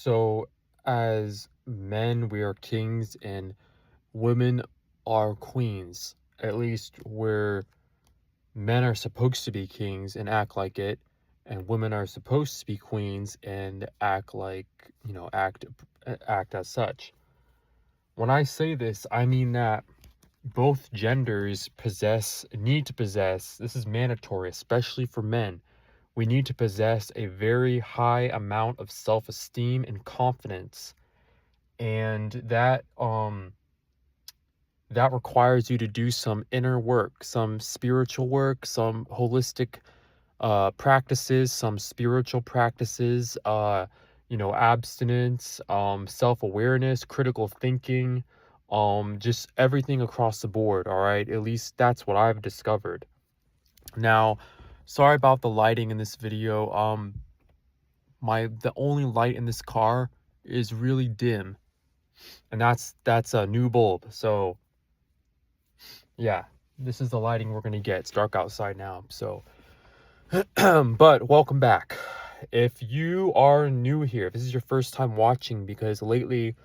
So, as men, we are kings and women are queens. At least where men are supposed to be kings and act like it, and women are supposed to be queens and act like, act as such. When I say this, I mean that both genders need to possess, this is mandatory, especially for men. We need to possess a very high amount of self-esteem and confidence, and that requires you to do some inner work, some spiritual work, some holistic practices, some spiritual practices, abstinence, self-awareness, critical thinking, just everything across the board. All right, at least that's what I've discovered. Now, sorry about the lighting in this video. The only light in this car is really dim, and that's a new bulb. So yeah, this is the lighting we're gonna get. It's dark outside now, so but welcome back. If you are new here, if this is your first time watching, because lately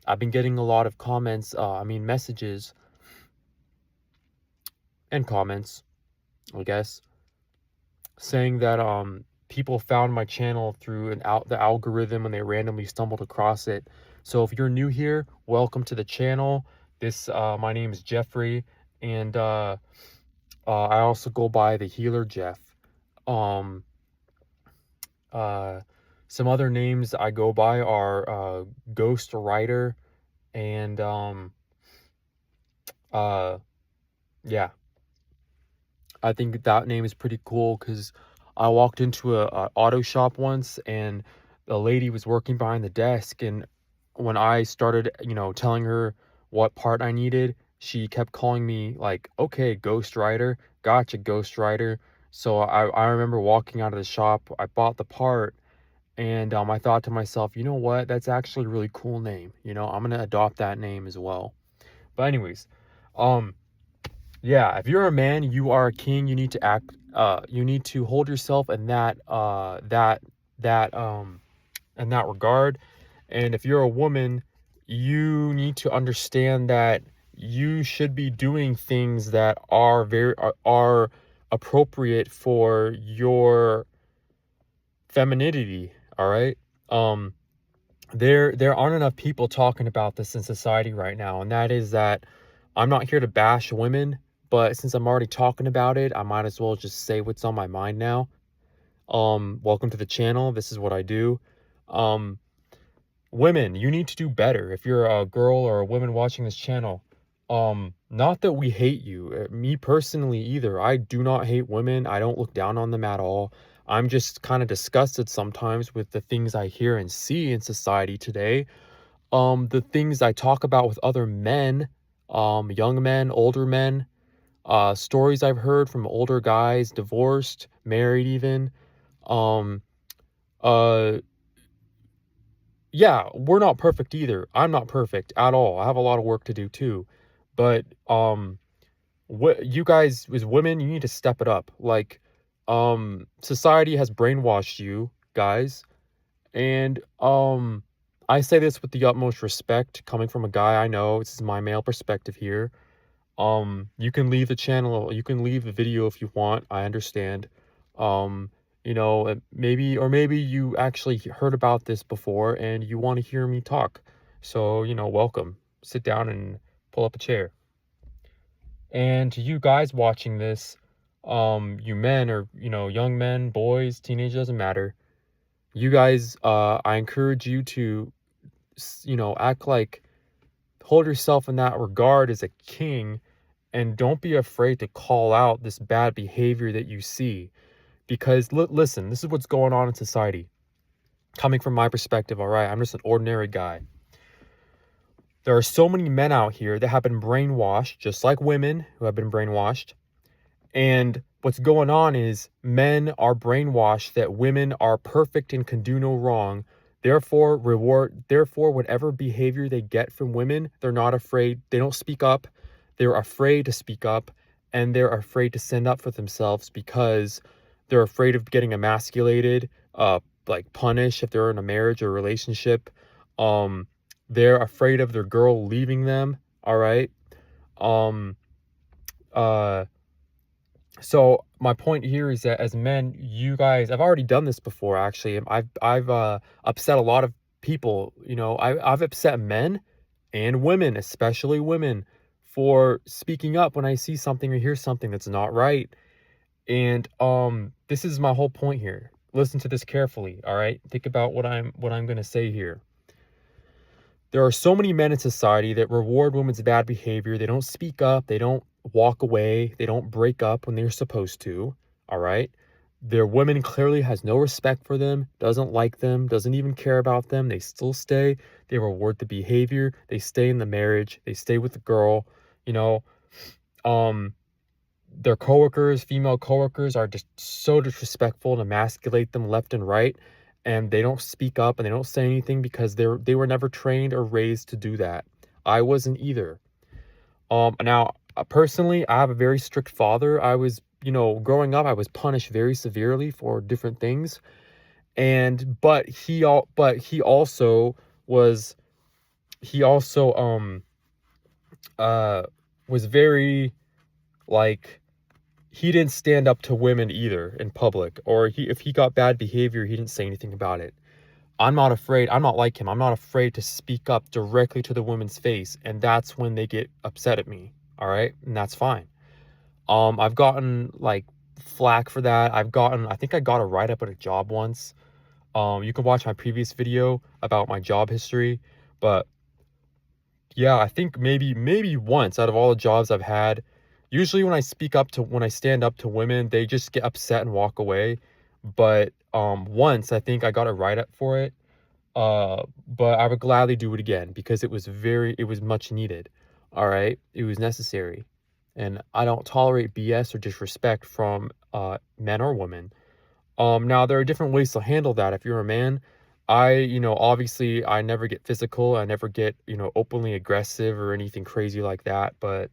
I've been getting a lot of comments, messages and comments, I guess, saying that people found my channel through the algorithm and they randomly stumbled across it. So if you're new here, welcome to the channel. My name is Jeffrey, and I also go by the Healer Jeff. Some other names I go by are Ghost Rider, and yeah, I think that name is pretty cool because I walked into a auto shop once, and the lady was working behind the desk, and when I started, telling her what part I needed, she kept calling me like, okay, Ghost Rider, gotcha, Ghost Rider. So I remember walking out of the shop, I bought the part, and I thought to myself, you know what, that's actually a really cool name. I'm gonna adopt that name as well. But anyways, um yeah, if you're a man, you are a king. You need to act. You need to hold yourself in that regard. And if you're a woman, you need to understand that you should be doing things that are appropriate for your femininity. All right. Um, there aren't enough people talking about this in society right now, and that is that I'm not here to bash women, but since I'm already talking about it, I might as well just say what's on my mind now. Welcome to the channel. This is what I do. Um, Women, you need to do better. If you're a girl or a woman watching this channel, not that we hate you, me personally either. I do not hate women. I don't look down on them at all. I'm just kind of disgusted sometimes with the things I hear and see in society today. The things I talk about with other men, young men, older men, stories I've heard from older guys, divorced, married even. Um, uh, yeah, we're not perfect either. I'm not perfect at all. I have a lot of work to do too. But what you guys as women, you need to step it up. Like, society has brainwashed you guys, and I say this with the utmost respect, coming from a guy I know. This is my male perspective here. You can leave the channel, you can leave the video if you want. I understand. Maybe you actually heard about this before and you want to hear me talk. So, welcome. Sit down and pull up a chair. And to you guys watching this, you men, or, young men, boys, teenagers, doesn't matter. You guys, I encourage you to, act like, hold yourself in that regard as a king, and don't be afraid to call out this bad behavior that you see. Because listen, this is what's going on in society. Coming from my perspective, all right, I'm just an ordinary guy. There are so many men out here that have been brainwashed, just like women who have been brainwashed. And what's going on is men are brainwashed that women are perfect and can do no wrong. Therefore, whatever behavior they get from women, they're not afraid. They don't speak up. They're afraid to speak up, and they're afraid to stand up for themselves because they're afraid of getting emasculated, like punish if they're in a marriage or relationship. They're afraid of their girl leaving them. All right. Um, uh, so my point here is that as men, you guys, I've already done this before. Actually, I've upset a lot of people. You know, I've upset men and women, especially women, for speaking up when I see something or hear something that's not right. And this is my whole point here. Listen to this carefully, all right? Think about what I'm going to say here. There are so many men in society that reward women's bad behavior. They don't speak up, they don't walk away, they don't break up when they're supposed to, all right? Their woman clearly has no respect for them, doesn't like them, doesn't even care about them. They still stay. They reward the behavior. They stay in the marriage. They stay with the girl, you know. Their coworkers, female coworkers, are just so disrespectful and emasculate them left and right, and they don't speak up and they don't say anything because they were never trained or raised to do that. I wasn't either. Now, personally, I have a very strict father. I was, growing up, I was punished very severely for different things, but he also was he also was very, like, he didn't stand up to women either in public, or if he got bad behavior, he didn't say anything about it. I'm not afraid. I'm not like him. I'm not afraid to speak up directly to the woman's face, and that's when they get upset at me. All right, and that's fine. I've gotten like flack for that. I think I got a write-up at a job once. You can watch my previous video about my job history, but yeah, I think maybe once out of all the jobs I've had, usually when I stand up to women, they just get upset and walk away. But once I think I got a write-up for it. But I would gladly do it again because it was much needed. All right, it was necessary. And I don't tolerate BS or disrespect from men or women. Now there are different ways to handle that. If you're a man, obviously I never get physical. I never get, openly aggressive or anything crazy like that. But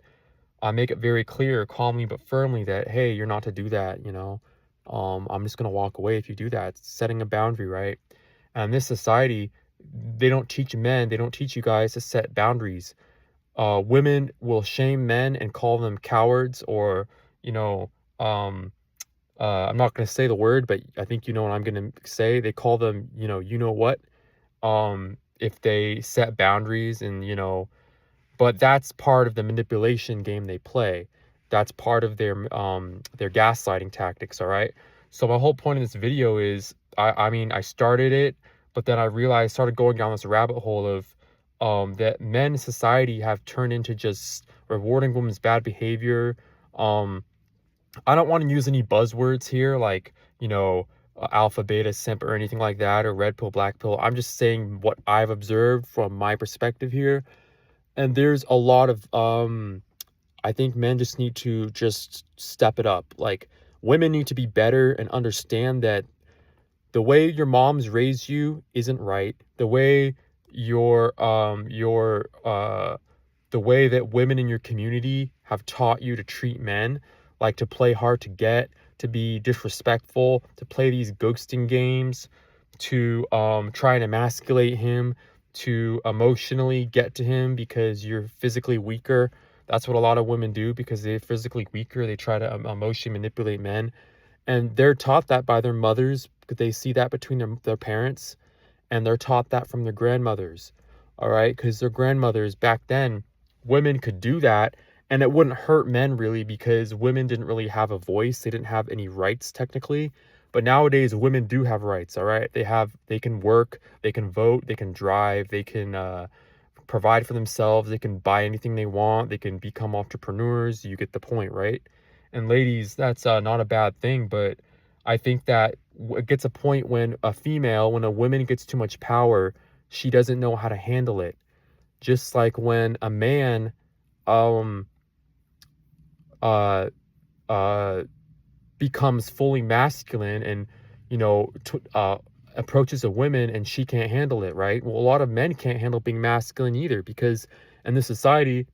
I make it very clear, calmly but firmly, that, hey, you're not to do that. I'm just gonna walk away if you do that. It's setting a boundary, right? And this society, they don't teach you guys to set boundaries. Women will shame men and call them cowards, or, you know, I'm not going to say the word, but I think you know what I'm going to say. They call them, you know what, if they set boundaries, and, but that's part of the manipulation game they play. That's part of their gaslighting tactics, all right? So my whole point of this video is, I mean, I started it, but then I realized, started going down this rabbit hole of that men in society have turned into just rewarding women's bad behavior. I don't want to use any buzzwords here, like, alpha, beta, simp, or anything like that, or red pill, black pill. I'm just saying what I've observed from my perspective here. And there's a lot of, I think men just need to just step it up. Like, women need to be better and understand that the way your moms raised you isn't right. The way the way that women in your community have taught you to treat men, like to play hard to get, to be disrespectful, to play these ghosting games, to try and emasculate him, to emotionally get to him because you're physically weaker. That's what a lot of women do because they're physically weaker. They try to emotionally manipulate men. And they're taught that by their mothers. They see that between their parents, and they're taught that from their grandmothers. All right, because their grandmothers back then, women could do that, and it wouldn't hurt men really because women didn't really have a voice. They didn't have any rights technically. But nowadays, women do have rights. All right, they can work, they can vote, they can drive, they can provide for themselves, they can buy anything they want, they can become entrepreneurs. You get the point, right? And ladies, that's not a bad thing, but I think that it gets a point when when a woman gets too much power, she doesn't know how to handle it. Just like when a man um uh uh becomes fully masculine and, approaches a woman and she can't handle it, right? Well, a lot of men can't handle being masculine either, because in this society,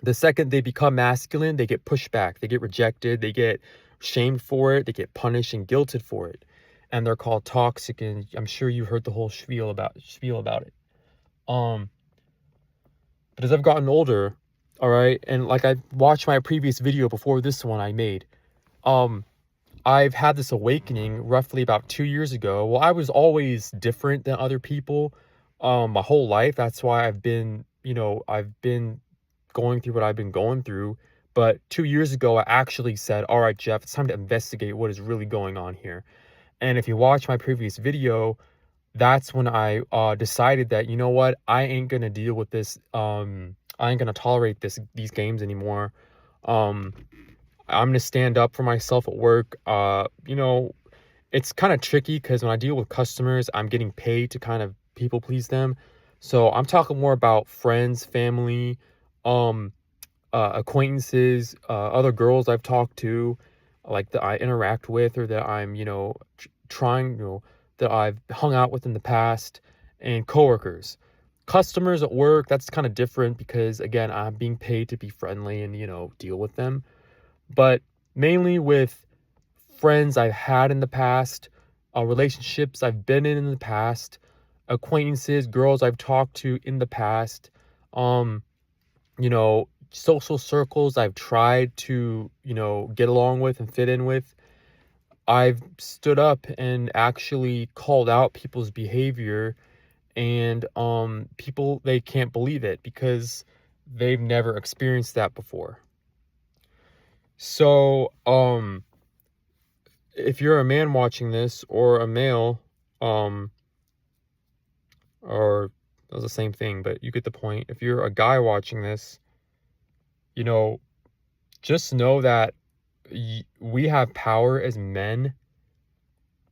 the second they become masculine, they get pushed back, they get rejected, they get shamed for it, they get punished and guilted for it. and they're called toxic, and I'm sure you heard the whole spiel about it. Um, but as I've gotten older, all right, and like I watched my previous video before this one I made, um, I've had this awakening roughly about 2 years ago. Well, I was always different than other people, my whole life. That's why I've been going through what I've been going through. But 2 years ago, I actually said, all right, Jeff, it's time to investigate what is really going on here. And if you watch my previous video, that's when I decided that, you know what, I ain't gonna deal with this. I ain't gonna tolerate these games anymore. Um, I'm gonna stand up for myself at work. It's kind of tricky because when I deal with customers, I'm getting paid to kind of people please them. So I'm talking more about friends, family, um, acquaintances, other girls I've talked to, like that I interact with or that I'm, trying, that I've hung out with in the past, and coworkers. Customers at work, that's kind of different because again, I'm being paid to be friendly and, deal with them. But mainly with friends I've had in the past, relationships I've been in the past, acquaintances, girls I've talked to in the past, social circles I've tried to, get along with and fit in with. I've stood up and actually called out people's behavior, and people, they can't believe it because they've never experienced that before. So, if you're a man watching this or a male, um, or that was the same thing, but you get the point. If you're a guy watching this, you know, just know that we have power as men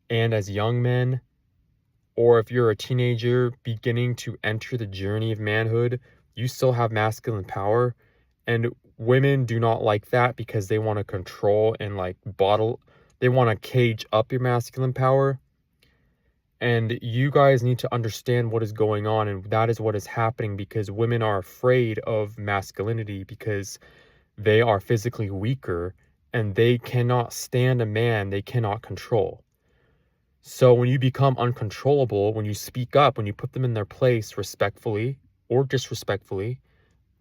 and as young men, or if you're a teenager beginning to enter the journey of manhood, you still have masculine power. And women do not like that because they want to control and like they want to cage up your masculine power. And you guys need to understand what is going on, and that is what is happening because women are afraid of masculinity because they are physically weaker and they cannot stand a man they cannot control. So when you become uncontrollable, when you speak up, when you put them in their place respectfully or disrespectfully,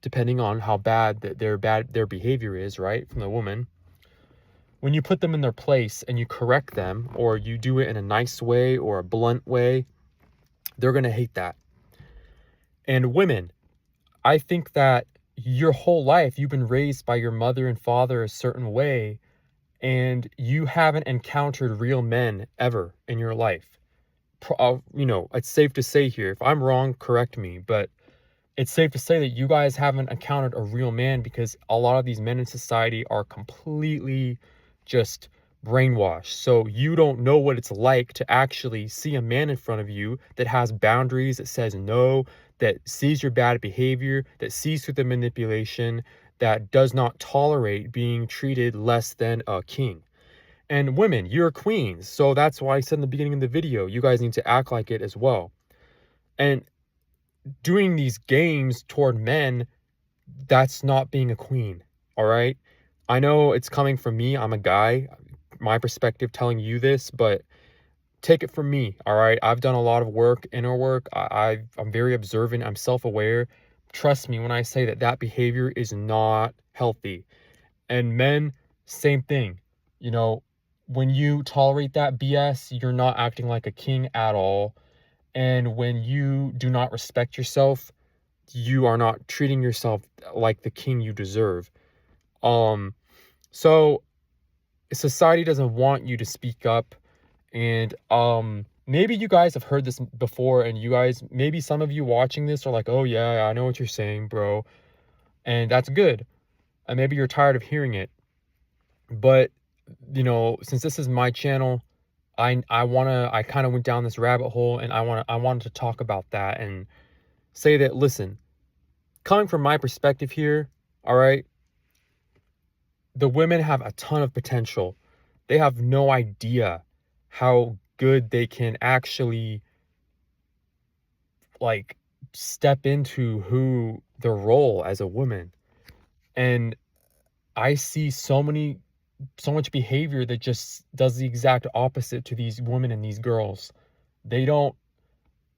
depending on how bad their behavior is, right, from the woman, when you put them in their place and you correct them or you do it in a nice way or a blunt way, they're going to hate that. And women, I think that your whole life you've been raised by your mother and father a certain way, and you haven't encountered real men ever in your life. It's safe to say here, if I'm wrong, correct me, but it's safe to say that you guys haven't encountered a real man because a lot of these men in society are completely just brainwashed. So you don't know what it's like to actually see a man in front of you that has boundaries, that says no, that sees your bad behavior, that sees through the manipulation, that does not tolerate being treated less than a king. And women, you're queens. So that's why I said in the beginning of the video, you guys need to act like it as well. And doing these games toward men, that's not being a queen. All right. I know it's coming from me. I'm a guy, my perspective telling you this, but take it from me. All right. I've done a lot of work, inner work. I'm very observant. I'm self-aware. Trust me when I say that behavior is not healthy. And men, same thing. When you tolerate that BS, you're not acting like a king at all. And when you do not respect yourself, you are not treating yourself like the king you deserve. So society doesn't want you to speak up, and maybe you guys have heard this before, and maybe some of you watching this are like, oh yeah, I know what you're saying, bro. And that's good. And maybe you're tired of hearing it. But since this is my channel, I kind of went down this rabbit hole, and I wanted to talk about that and say that, listen, coming from my perspective here, all right, the women have a ton of potential. They have no idea how good they can actually like step into their role as a woman. And I see so many so much behavior that just does the exact opposite to these women and these girls. They don't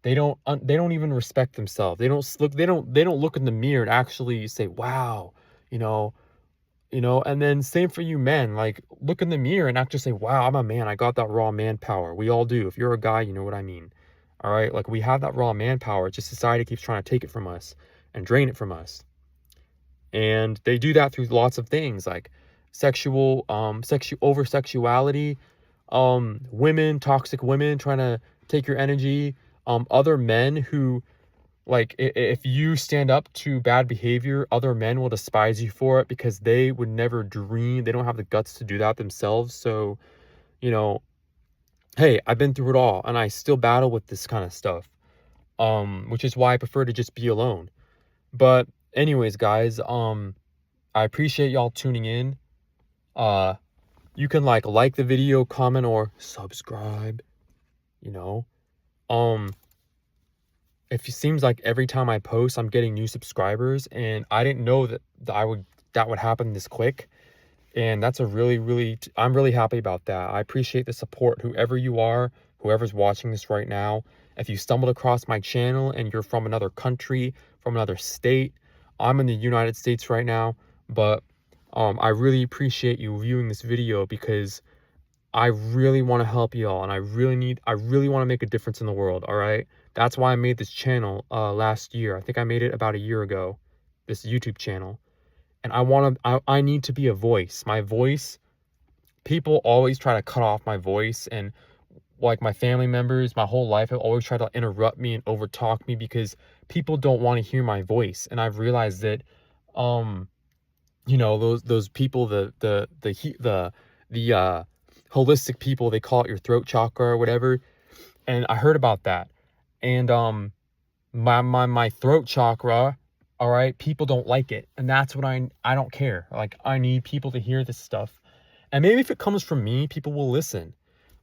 they don't even respect themselves. They don't look in the mirror and actually say, "Wow," you know, and then same for you men. Like, look in the mirror and not just say, "Wow, I'm a man. I got that raw manpower." We all do. If you're a guy, you know what I mean. All right? Like, we have that raw manpower. It's just society keeps trying to take it from us and drain it from us. And they do that through lots of things like over sexuality, women, toxic women trying to take your energy, other men who, like, if you stand up to bad behavior, other men will despise you for it because they would never dream, they don't have the guts to do that themselves. So, you know, hey, I've been through it all and I still battle with this kind of stuff. Which is why I prefer to just be alone. But anyways, guys, I appreciate y'all tuning in. Uh, you can like the video, comment, or subscribe, you know. Um, it seems like every time I post, I'm getting new subscribers, and I didn't know that would happen this quick. And that's a I'm really happy about that. I appreciate the support, whoever you are, whoever's watching this right now. If you stumbled across my channel and you're from another country, from another state, I'm in the United States right now, but I really appreciate you viewing this video because I really want to help y'all, and I really want to make a difference in the world. All right, that's why I made this channel last year. I think I made it about a year ago, this YouTube channel. And I need to be a voice. My voice, people always try to cut off my voice, and like my family members, my whole life have always tried to interrupt me and overtalk me because people don't want to hear my voice. And I've realized that, those people, the holistic people, they call it your throat chakra or whatever. And I heard about that. And my throat chakra, all right, people don't like it, and that's what I don't care. Like, I need people to hear this stuff, and maybe if it comes from me, people will listen.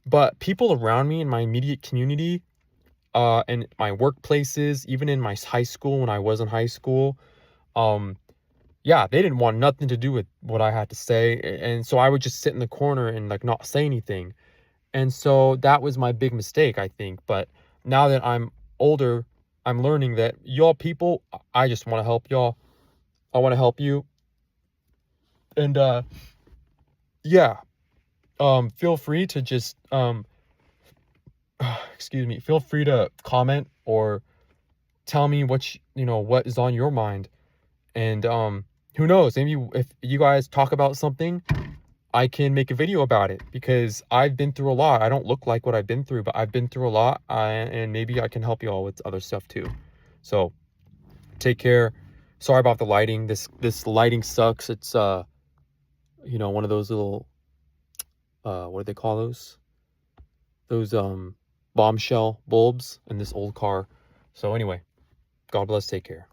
But people around me in my immediate community, and my workplaces, even in my high school, when I was in high school, yeah, they didn't want nothing to do with what I had to say, and so I would just sit in the corner and like not say anything. And so that was my big mistake, I think. But now that I'm older, I'm learning that y'all people, I just want to help y'all. I want to help you. And yeah, feel free to just excuse me, feel free to comment or tell me what is on your mind. And who knows, maybe if you guys talk about something, I can make a video about it because I've been through a lot. I don't look like what I've been through, but I've been through a lot, and maybe I can help you all with other stuff too. So take care. Sorry about the lighting. This lighting sucks. It's one of those little what do they call those? Those bombshell bulbs in this old car. So anyway, God bless. Take care.